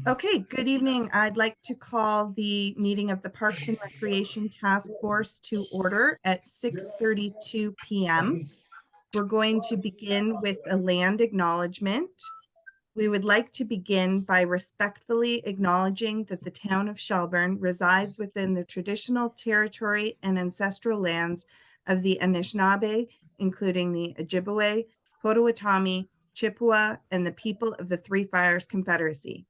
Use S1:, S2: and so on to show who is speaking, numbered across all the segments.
S1: Okay, good evening. I'd like to call the meeting of the Parks and Recreation Task Force to order at 6:32 p.m. We're going to begin with a land acknowledgement. We would like to begin by respectfully acknowledging that the town of Shelburne resides within the traditional territory and ancestral lands of the Anishinaabe, including the Ojibwe, Potawatomi, Chippewa, and the people of the Three Fires Confederacy.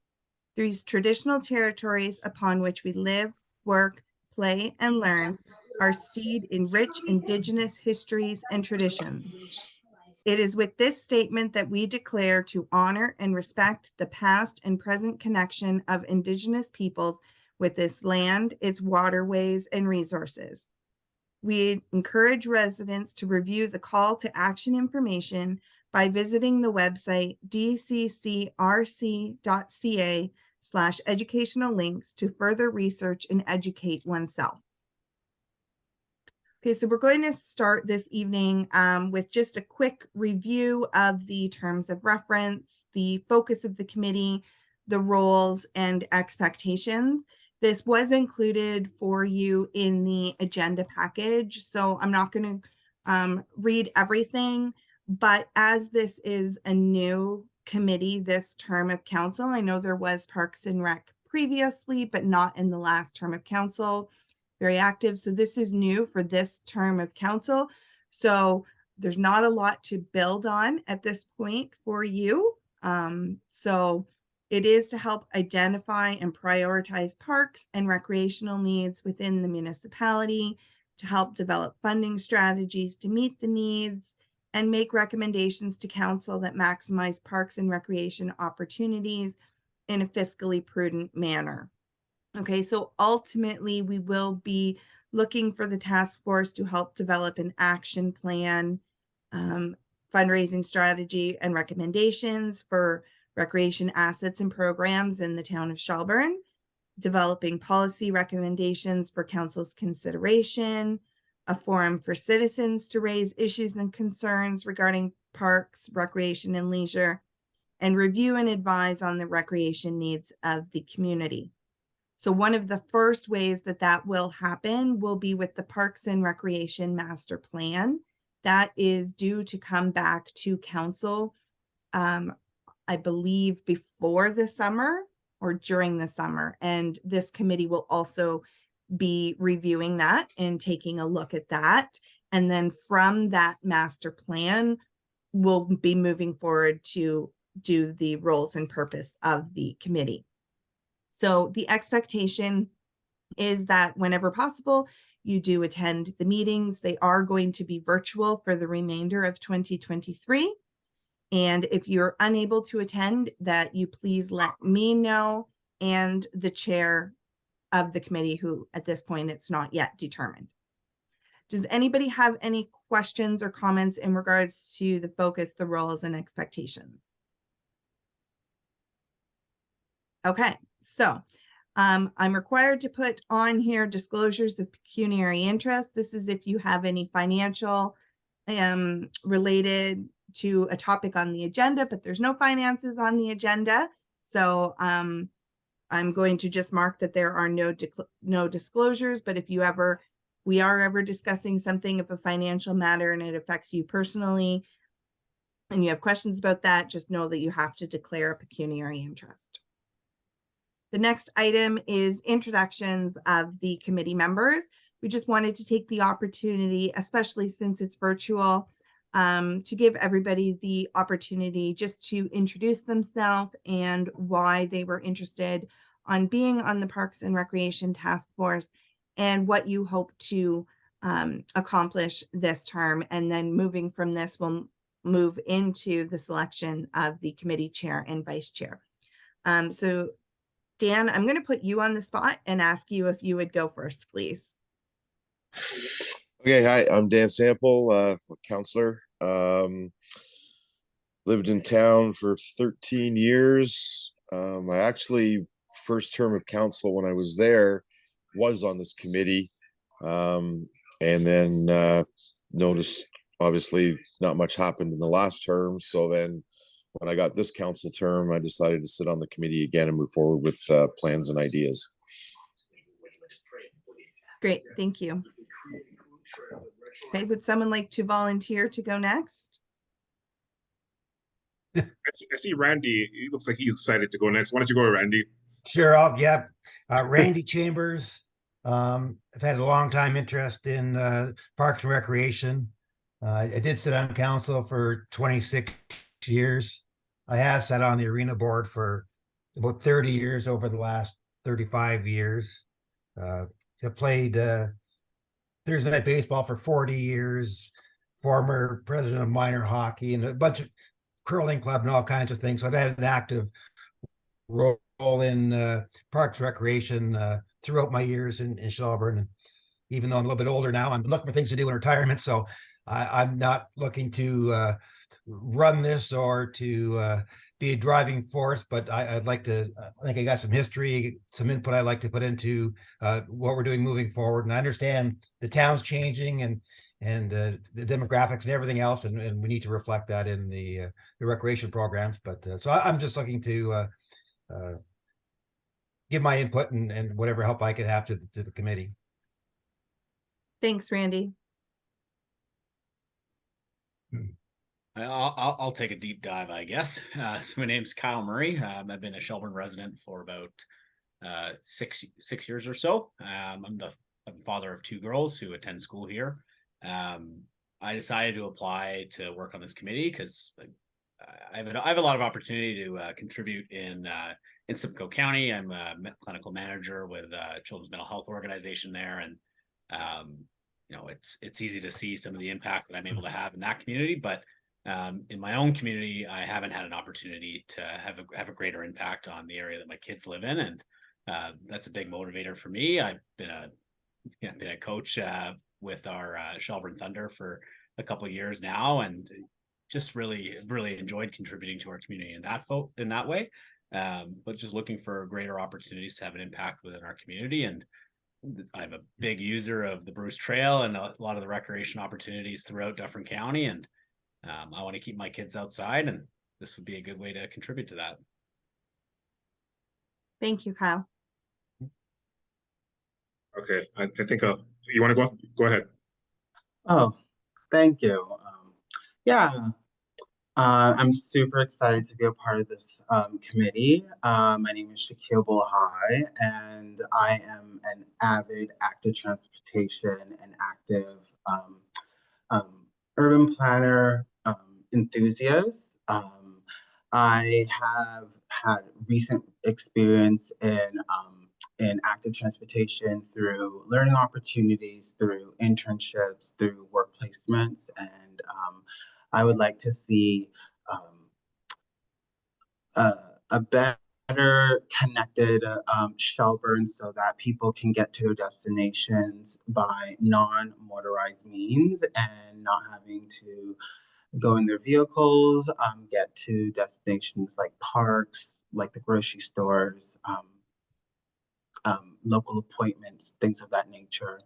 S1: These traditional territories upon which we live, work, play, and learn are steeped in rich Indigenous histories and traditions. It is with this statement that we declare to honor and respect the past and present connection of Indigenous peoples with this land, its waterways, and resources. We encourage residents to review the call to action information by visiting the website dccrc.ca/educational links to further research and educate oneself. Okay, so we're going to start this evening with just a quick review of the terms of reference, the focus of the committee, the roles, and expectations. This was included for you in the agenda package, so I'm not going to read everything, but as this is a new committee this term of council, I know there was Parks and Rec previously, but not in the last term of council. Very active. So this is new for this term of council. So there's not a lot to build on at this point for you. So it is to help identify and prioritize parks and recreational needs within the municipality, to help develop funding strategies to meet the needs, and make recommendations to council that maximize parks and recreation opportunities in a fiscally prudent manner. Okay, so ultimately we will be looking for the task force to help develop an action plan, fundraising strategy, and recommendations for recreation assets and programs in the town of Shelburne, developing policy recommendations for council's consideration, a forum for citizens to raise issues and concerns regarding parks, recreation, and leisure, and review and advise on the recreation needs of the community. So one of the first ways that that will happen will be with the Parks and Recreation Master Plan. That is due to come back to council, I believe, before the summer or during the summer. And this committee will also be reviewing that and taking a look at that. And then from that master plan, we'll be moving forward to do the roles and purpose of the committee. So the expectation is that whenever possible, you do attend the meetings. They are going to be virtual for the remainder of 2023. And if you're unable to attend, that you please let me know and the chair of the committee, who at this point it's not yet determined. Does anybody have any questions or comments in regards to the focus, the roles, and expectations? Okay, so I'm required to put on here disclosures of pecuniary interest. This is if you have any financial related to a topic on the agenda, but there's no finances on the agenda. So I'm going to just mark that there are no disclosures, but if we are ever discussing something of a financial matter and it affects you personally and you have questions about that, just know that you have to declare a pecuniary interest. The next item is introductions of the committee members. We just wanted to take the opportunity, especially since it's virtual, to give everybody the opportunity just to introduce themselves and why they were interested on being on the Parks and Recreation Task Force and what you hope to accomplish this term. And then moving from this, we'll move into the selection of the committee chair and vice chair. So Dan, I'm going to put you on the spot and ask you if you would go first, please.
S2: Okay, hi, I'm Dan Sample, counselor. Lived in town for 13 years. I actually, first term of council when I was there, was on this committee. And then noticed, obviously, not much happened in the last term. So then when I got this council term, I decided to sit on the committee again and move forward with plans and ideas.
S1: Great, thank you. Okay, would someone like to volunteer to go next?
S3: I see Randy. He looks like he's excited to go next. Why don't you go, Randy?
S4: Sure. Randy Chambers. I've had a long time interest in Parks and Recreation. I did sit on council for 26 years. I have sat on the arena board for about 30 years over the last 35 years. I played Thursday night baseball for 40 years, former president of minor hockey and a bunch of curling club and all kinds of things. So I've had an active role in Parks Recreation throughout my years in Shelburne. And even though I'm a little bit older now, I'm looking for things to do in retirement. So I'm not looking to run this or to be a driving force, but I'd like to, I think I got some history, some input I'd like to put into what we're doing moving forward. And I understand the town's changing and the demographics and everything else, and we need to reflect that in the recreation programs. But so I'm just looking to give my input and whatever help I could have to the committee.
S1: Thanks, Randy.
S5: I'll take a deep dive, I guess. So my name's Kyle Murray. I've been a Shelburne resident for about 6 years or so. I'm the father of 2 girls who attend school here. I decided to apply to work on this committee because I have a lot of opportunity to contribute in Simcoe County. I'm a clinical manager with a children's mental health organization there, and it's easy to see some of the impact that I'm able to have in that community. But in my own community, I haven't had an opportunity to have a greater impact on the area that my kids live in, and that's a big motivator for me. I've been a coach with our Shelburne Thunder for a couple of years now, and just really enjoyed contributing to our community in that way. But just looking for greater opportunities to have an impact within our community. And I'm a big user of the Bruce Trail and a lot of the recreation opportunities throughout Dufferin County, and I want to keep my kids outside, and this would be a good way to contribute to that.
S1: Thank you, Kyle.
S3: Okay, I think you want to go ahead.
S6: Oh, thank you. I'm super excited to be a part of this committee. My name is Shaquille Bulhai, and I am an avid active transportation and active urban planner enthusiast. I have had recent experience in active transportation through learning opportunities, through internships, through work placements, and I would like to see a better connected Shelburne so that people can get to their destinations by non-motorized means and not having to go in their vehicles, get to destinations like parks, like the grocery stores, local appointments, things of that nature.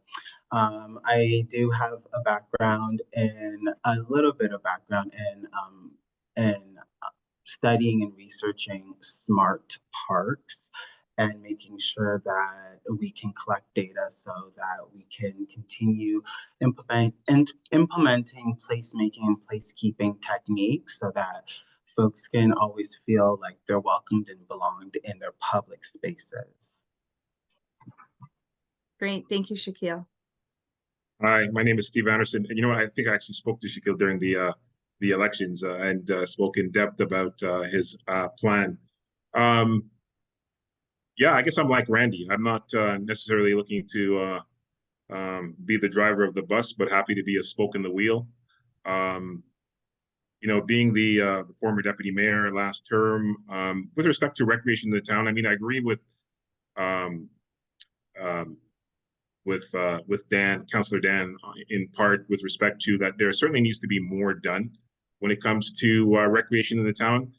S6: I do have a little bit of background in studying and researching smart parks and making sure that we can collect data so that we can continue implementing placemaking and placekeeping techniques so that folks can always feel like they're welcomed and belonged in their public spaces.
S1: Great. Thank you, Shaquille.
S3: Hi, my name is Steve Anderson. And you know what? I think I actually spoke to Shaquille during the elections and spoke in depth about his plan. Yeah, I guess I'm like Randy. I'm not necessarily looking to be the driver of the bus, but happy to be a spoke in the wheel. Being the former deputy mayor last term, with respect to recreation in the town, I mean, I agree with Dan, Councillor Dan, in part with respect to that there certainly needs to be more done when it comes to recreation in the town.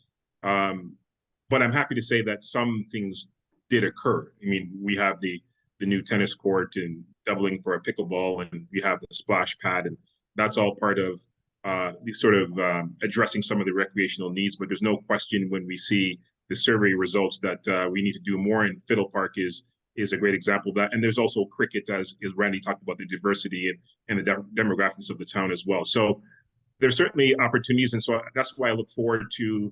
S3: But I'm happy to say that some things did occur. I mean, we have the new tennis court and doubling for a pickleball, and we have the splash pad, and that's all part of the sort of addressing some of the recreational needs. But there's no question when we see the survey results that we need to do more. And Fiddle Park is a great example of that. And there's also cricket, as Randy talked about, the diversity and the demographics of the town as well. So there's certainly opportunities. And so that's why I look forward to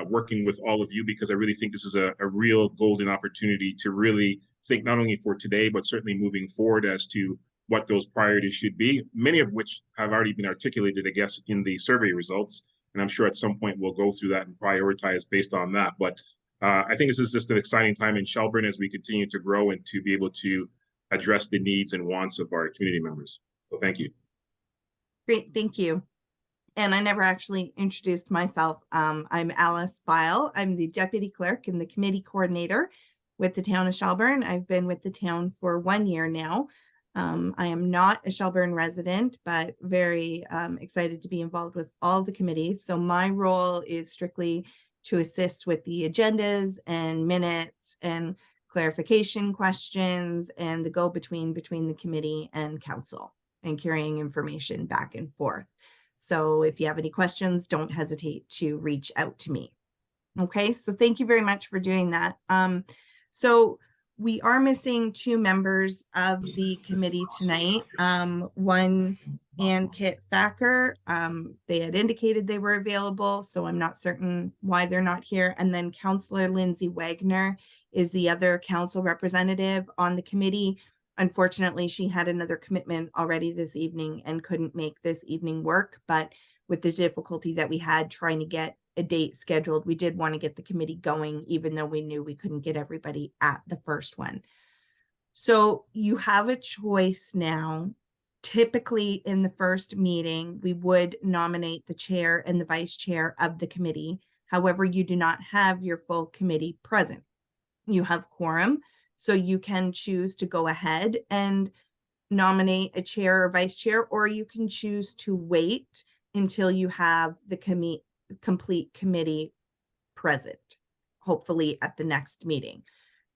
S3: working with all of you, because I really think this is a real golden opportunity to really think not only for today, but certainly moving forward as to what those priorities should be, many of which have already been articulated, I guess, in the survey results. And I'm sure at some point we'll go through that and prioritize based on that. But I think this is just an exciting time in Shelburne as we continue to grow and to be able to address the needs and wants of our community members. So thank you.
S1: Great, thank you. And I never actually introduced myself. I'm Alice File. I'm the deputy clerk and the committee coordinator with the town of Shelburne. I've been with the town for 1 year now. I am not a Shelburne resident, but very excited to be involved with all the committees. So my role is strictly to assist with the agendas and minutes and clarification questions and the go-between between the committee and council and carrying information back and forth. So if you have any questions, don't hesitate to reach out to me. Okay, so thank you very much for doing that. So we are missing 2 members of the committee tonight. One, Ann Kit Thacker, they had indicated they were available, so I'm not certain why they're not here. And then Councillor Lindsay Wagner is the other council representative on the committee. Unfortunately, she had another commitment already this evening and couldn't make this evening work. But with the difficulty that we had trying to get a date scheduled, we did want to get the committee going, even though we knew we couldn't get everybody at the first one. So you have a choice now. Typically in the first meeting, we would nominate the chair and the vice chair of the committee. However, you do not have your full committee present. You have quorum, so you can choose to go ahead and nominate a chair or vice chair, or you can choose to wait until you have the complete committee present, hopefully at the next meeting.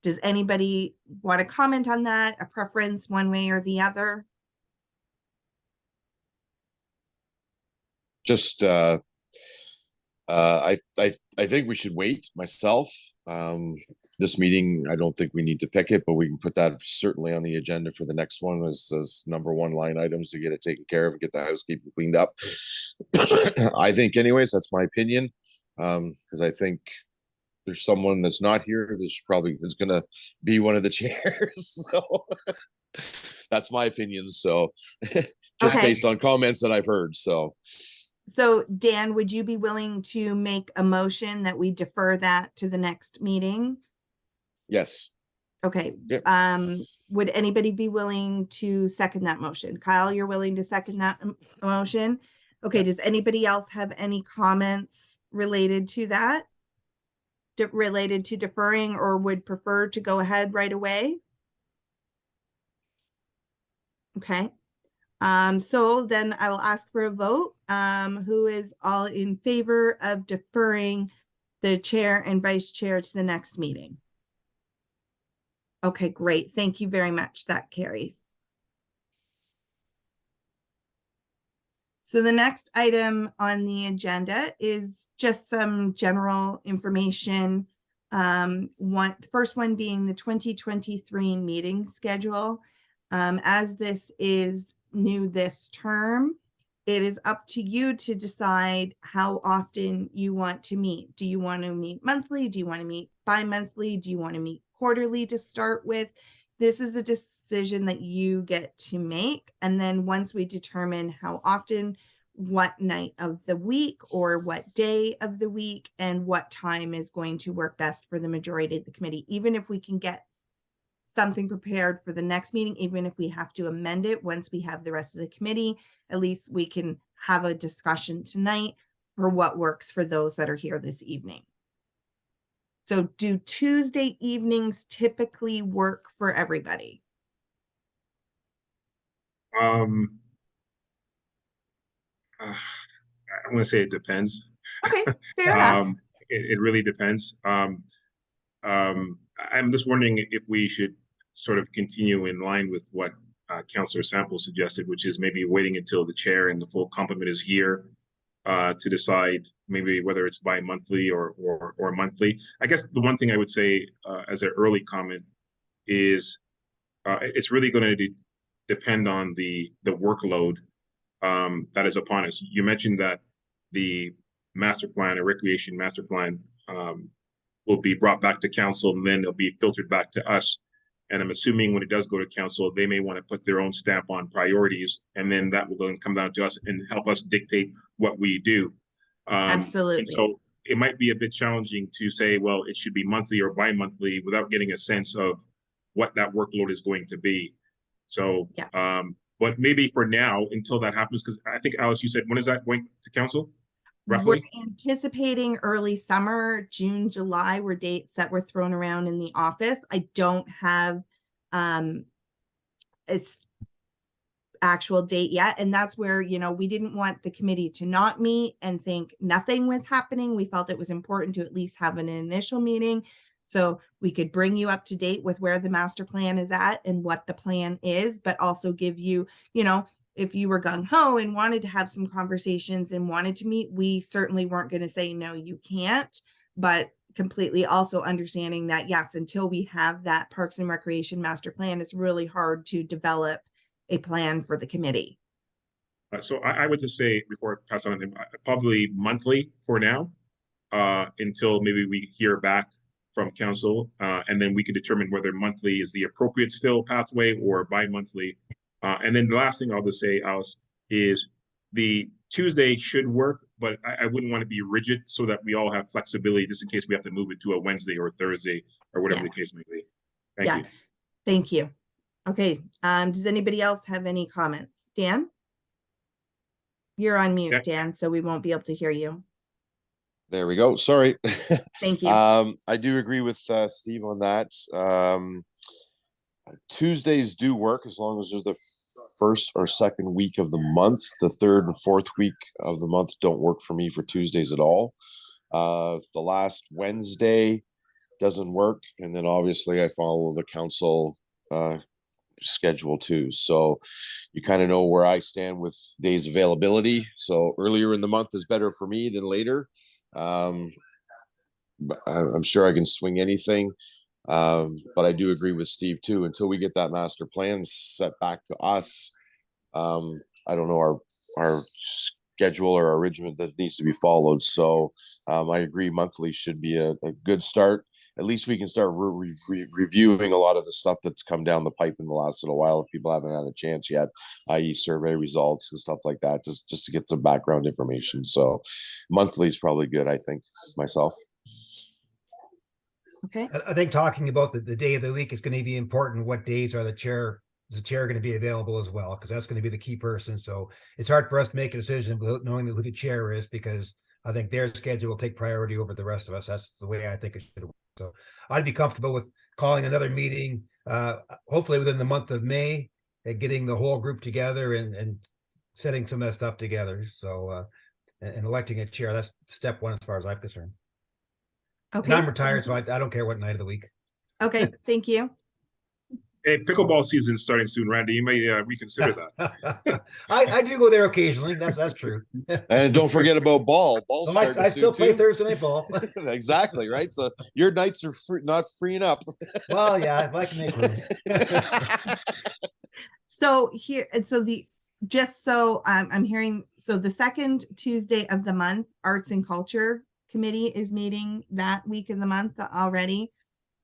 S1: Does anybody want to comment on that? A preference one way or the other?
S2: Just I think we should wait myself. This meeting, I don't think we need to pick it, but we can put that certainly on the agenda for the next one as number 1 line items to get it taken care of and get the housekeeping cleaned up. I think anyways, that's my opinion. Because I think there's someone that's not here that's probably is gonna be one of the chairs. So that's my opinion. So just
S1: Okay.
S2: based on comments that I've heard. So
S1: Dan, would you be willing to make a motion that we defer that to the next meeting?
S2: yes.
S1: Okay.
S2: Yep.
S1: Would anybody be willing to second that motion? Kyle, you're willing to second that motion? Okay. Does anybody else have any comments related to that? Related to deferring, or would prefer to go ahead right away? Okay. So then I will ask for a vote. Who is all in favor of deferring the chair and vice chair to the next meeting? Okay, great. Thank you very much. That carries. So the next item on the agenda is just some general information. The first one being the 2023 meeting schedule. As this is new this term, it is up to you to decide how often you want to meet. Do you want to meet monthly? Do you want to meet bi-monthly? Do you want to meet quarterly to start with? This is a decision that you get to make. And then once we determine how often, what night of the week or what day of the week and what time is going to work best for the majority of the committee, even if we can get something prepared for the next meeting, even if we have to amend it once we have the rest of the committee, at least we can have a discussion tonight for what works for those that are here this evening. So do Tuesday evenings typically work for everybody?
S3: I'm going to say it depends.
S1: Okay, fair enough.
S3: It really depends. I'm just wondering if we should sort of continue in line with what Councillor Sample suggested, which is maybe waiting until the chair and the full complement is here to decide maybe whether it's bi-monthly or monthly. I guess the one thing I would say as an early comment is it's really going to depend on the workload that is upon us. You mentioned that the master plan or recreation master plan will be brought back to council, and then it'll be filtered back to us. And I'm assuming when it does go to council, they may want to put their own stamp on priorities, and then that will then come down to us and help us dictate what we do.
S1: Absolutely.
S3: And so it might be a bit challenging to say, well, it should be monthly or bi-monthly without getting a sense of what that workload is going to be. So,
S1: Yeah.
S3: But maybe for now, until that happens, because I think, Alice, you said, when is that going to council? Roughly?
S1: We're anticipating early summer, June, July were dates that were thrown around in the office. I don't have its actual date yet. And that's where, you know, we didn't want the committee to not meet and think nothing was happening. We felt it was important to at least have an initial meeting so we could bring you up to date with where the master plan is at and what the plan is, but also give you, you know, if you were gung-ho and wanted to have some conversations and wanted to meet, we certainly weren't going to say, no, you can't, but completely also understanding that, yes, until we have that Parks and Recreation master plan, it's really hard to develop a plan for the committee.
S3: So I would just say, before I pass on, probably monthly for now, until maybe we hear back from council, and then we can determine whether monthly is the appropriate still pathway or bi-monthly. And then the last thing I'll just say, Alice, is the Tuesday should work, but I wouldn't want to be rigid so that we all have flexibility just in case we have to move it to a Wednesday or Thursday or whatever the case may be. Thank you.
S1: Thank you. Okay. Does anybody else have any comments? Dan? You're on mute,
S3: Yeah.
S1: Dan, so we won't be able to hear you.
S2: There we go. Sorry.
S1: Thank you.
S2: I do agree with Steve on that. Tuesdays do work as long as they're the first or second week of the month. The third and fourth week of the month don't work for me for Tuesdays at all. The last Wednesday doesn't work, and then obviously I follow the council schedule too. So you kind of know where I stand with days availability. So earlier in the month is better for me than later. But I'm sure I can swing anything. But I do agree with Steve too. Until we get that master plan set back to us, I don't know our schedule or our regimen that needs to be followed. So I agree monthly should be a good start. At least we can start reviewing a lot of the stuff that's come down the pipe in the last little while if people haven't had a chance yet, i.e. survey results and stuff like that, just to get some background information. So monthly is probably good, I think, myself.
S1: Okay.
S4: I think talking about the day of the week is going to be important. What days are is the chair going to be available as well? Because that's going to be the key person. So it's hard for us to make a decision without knowing who the chair is, because I think their schedule will take priority over the rest of us. That's the way I think it should work. So I'd be comfortable with calling another meeting, hopefully within the month of May, and getting the whole group together and setting some of that stuff together. So and electing a chair, that's step one as far as I'm concerned.
S1: Okay.
S4: And I'm retired, so I don't care what night of the week.
S1: Okay. Thank you.
S3: Hey, pickleball season is starting soon, Randy. You may reconsider that.
S4: I do go there occasionally. That's true.
S2: And don't forget about ball. Ball's
S4: I
S2: starting
S4: still
S2: soon
S4: play
S2: too.
S4: Thursday night ball.
S2: Exactly, right? So your nights are not freeing up.
S4: Well, yeah, if I can make room.
S1: So here, and so just so I'm hearing, so the second Tuesday of the month, Arts and Culture Committee is meeting that week of the month already.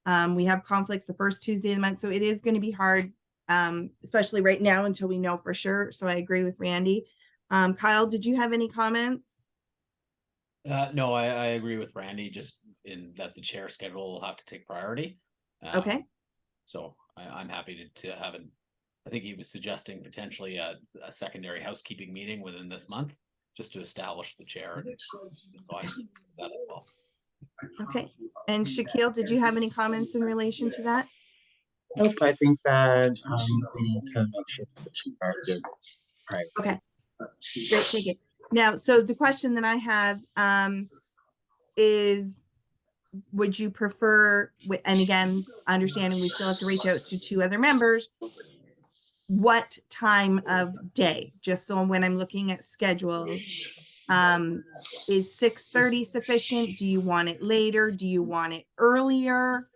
S1: We have conflicts the first Tuesday of the month, so it is going to be hard, especially right now until we know for sure. So I agree with Randy. Kyle, did you have any comments?
S5: No, I agree with Randy, just in that the chair schedule will have to take priority.
S1: Okay.
S5: So I'm happy to have I think he was suggesting potentially a secondary housekeeping meeting within this month, just to establish the chair. So I that as well.
S1: Okay. And Shaquille, did you have any comments in relation to that?
S6: Nope, I think that we need to make sure that the chair is right.
S1: Okay. Great, thank you. Now, so the question that I have is, would you prefer, and again, understanding we still have to reach out to 2 other members, what time of day, just so when I'm looking at schedules. Is 6:30 sufficient? Do you want it later? Do you want it earlier?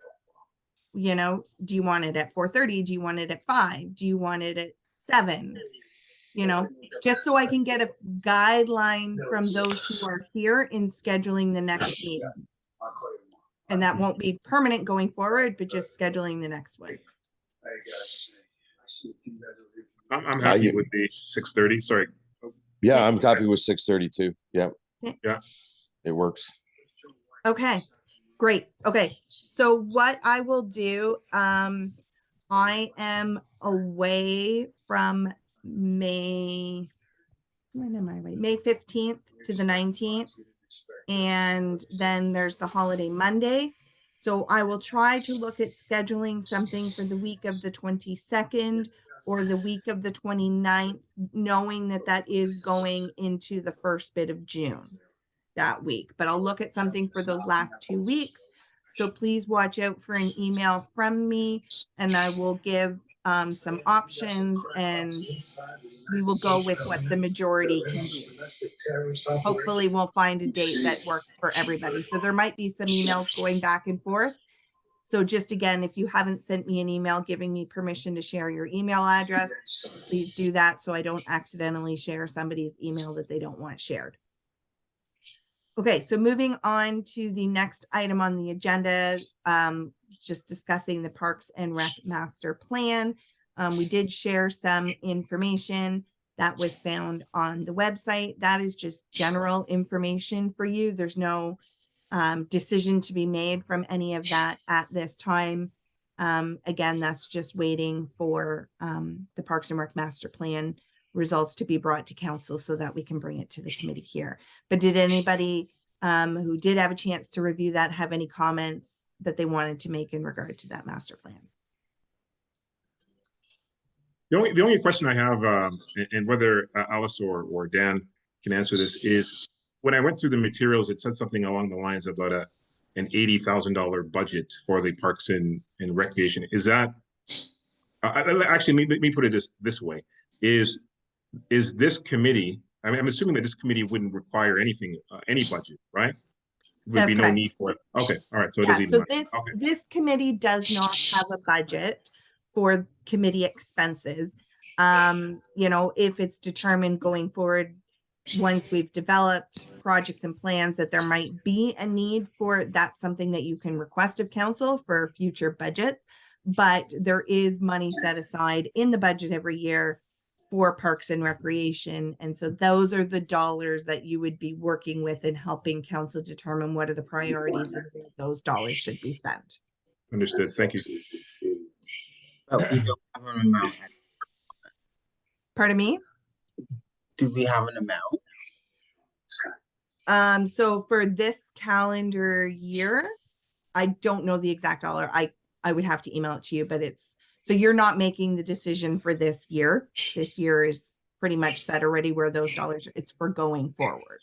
S1: You know, do you want it at 4:30? Do you want it at 5? Do you want it at 7? You know, just so I can get a guideline from those who are here in scheduling the next meeting. And that won't be permanent going forward, but just scheduling the next one.
S3: I'm happy
S2: you-
S3: with the 6:30. Sorry.
S2: Yeah, I'm happy with 6:30 too. Yeah.
S3: Yeah.
S2: It works.
S1: Okay, great. Okay, so what I will do, I am away from May, when am I away? May 15th to the 19th. And then there's the holiday Monday. So I will try to look at scheduling something for the week of the 22nd or the week of the 29th, knowing that that is going into the first bit of June that week. But I'll look at something for those last 2 weeks. So please watch out for an email from me, and I will give some options, and we will go with what the majority can do. Hopefully we'll find a date that works for everybody. So there might be some emails going back and forth. So just again, if you haven't sent me an email giving me permission to share your email address, please do that so I don't accidentally share somebody's email that they don't want shared. Okay, so moving on to the next item on the agenda, just discussing the Parks and Rec Master Plan. We did share some information that was found on the website. That is just general information for you. There's no decision to be made from any of that at this time. Again, that's just waiting for the Parks and Rec Master Plan results to be brought to council so that we can bring it to the committee here. But did anybody who did have a chance to review that have any comments that they wanted to make in regard to that master plan?
S3: The only question I have, and whether Alice or Dan can answer this, is when I went through the materials, it said something along the lines about an $80,000 budget for the Parks and Recreation. Is that actually, let me put it this way: is this committee? I mean, I'm assuming that this committee wouldn't require anything, any budget, right? Would
S1: That's
S3: be no
S1: correct.
S3: need for it. Okay, all right. So it
S1: Yeah,
S3: doesn't even
S1: so
S3: matter.
S1: this
S3: Okay.
S1: this committee does not have a budget for committee expenses. You know, if it's determined going forward, once we've developed projects and plans that there might be a need for, that's something that you can request of council for future budgets. But there is money set aside in the budget every year for Parks and Recreation. And so those are the dollars that you would be working with in helping council determine what are the priorities and where those dollars should be spent.
S3: Understood. Thank you.
S6: But we don't have an amount.
S1: Pardon me?
S6: Do we have an amount?
S1: So for this calendar year, I don't know the exact dollar. I would have to email it to you, but it's, so you're not making the decision for this year. This year is pretty much set already where those dollars, it's for going forward.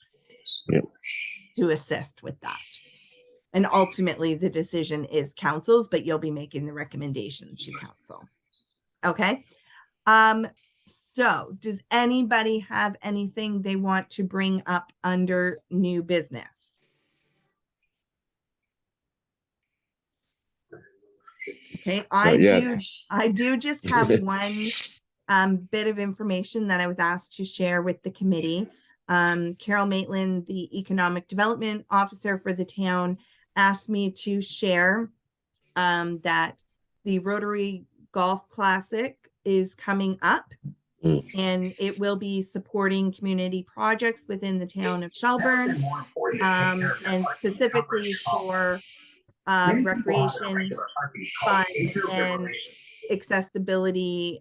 S2: Yep.
S1: To assist with that. And ultimately the decision is council's, but you'll be making the recommendation to council. Okay. So does anybody have anything they want to bring up under new business? Okay, I do just have one bit of information that I was asked to share with the committee. Carol Maitland, the Economic Development Officer for the town, asked me to share that the Rotary Golf Classic is coming up. And it will be supporting community projects within the town of Shelburne, and specifically for recreation, fun, and accessibility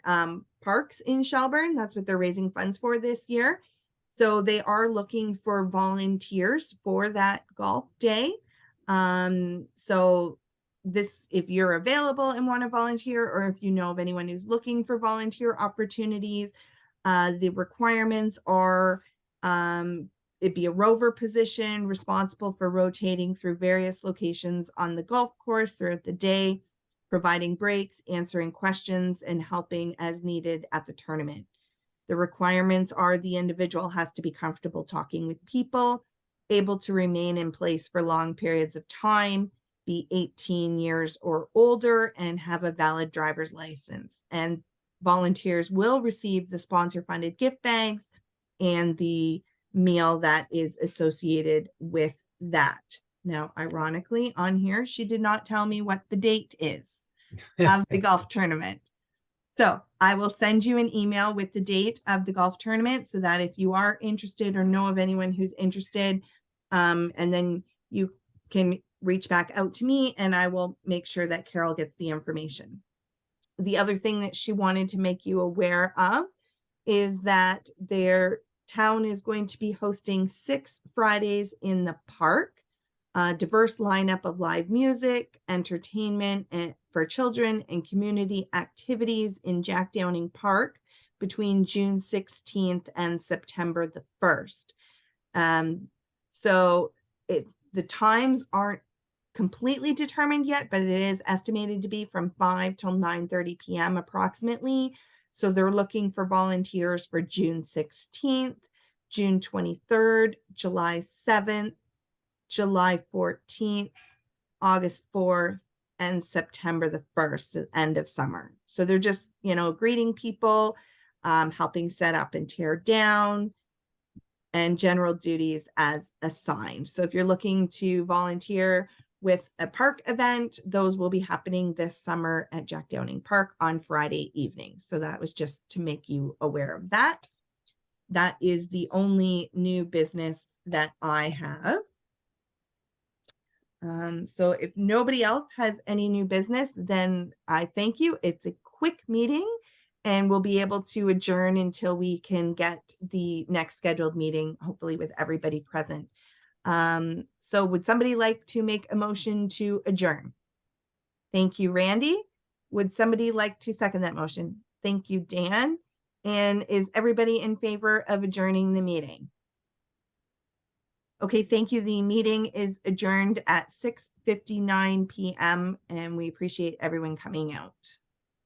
S1: parks in Shelburne. That's what they're raising funds for this year. So they are looking for volunteers for that golf day. So this, if you're available and want to volunteer, or if you know of anyone who's looking for volunteer opportunities, the requirements are it'd be a rover position responsible for rotating through various locations on the golf course throughout the day. providing breaks, answering questions, and helping as needed at the tournament. The requirements are the individual has to be comfortable talking with people, able to remain in place for long periods of time, be 18 years or older, and have a valid driver's license. And volunteers will receive the sponsor-funded gift bags and the meal that is associated with that. Now, ironically, on here, she did not tell me what the date is of the golf tournament. So I will send you an email with the date of the golf tournament so that if you are interested or know of anyone who's interested, and then you can reach back out to me and I will make sure that Carol gets the information. The other thing that she wanted to make you aware of is that their town is going to be hosting 6 Fridays in the park, a diverse lineup of live music, entertainment for children, and community activities in Jack Downing Park between June 16th and September the 1st. So the times aren't completely determined yet, but it is estimated to be from 5 till 9:30 p.m. approximately. So they're looking for volunteers for June 16th, June 23rd, July 7th, July 14th, August 4th, and September the 1st, the end of summer. So they're just, greeting people, helping set up and tear down, and general duties as assigned. So if you're looking to volunteer with a park event, those will be happening this summer at Jack Downing Park on Friday evening. So that was just to make you aware of that. That is the only new business that I have. So if nobody else has any new business, then I thank you. It's a quick meeting and we'll be able to adjourn until we can get the next scheduled meeting, hopefully with everybody present. So would somebody like to make a motion to adjourn? Thank you, Randy. Would somebody like to second that motion? Thank you, Dan. And is everybody in favor of adjourning the meeting? Okay, thank you. The meeting is adjourned at 6:59 p.m. and we appreciate everyone coming out.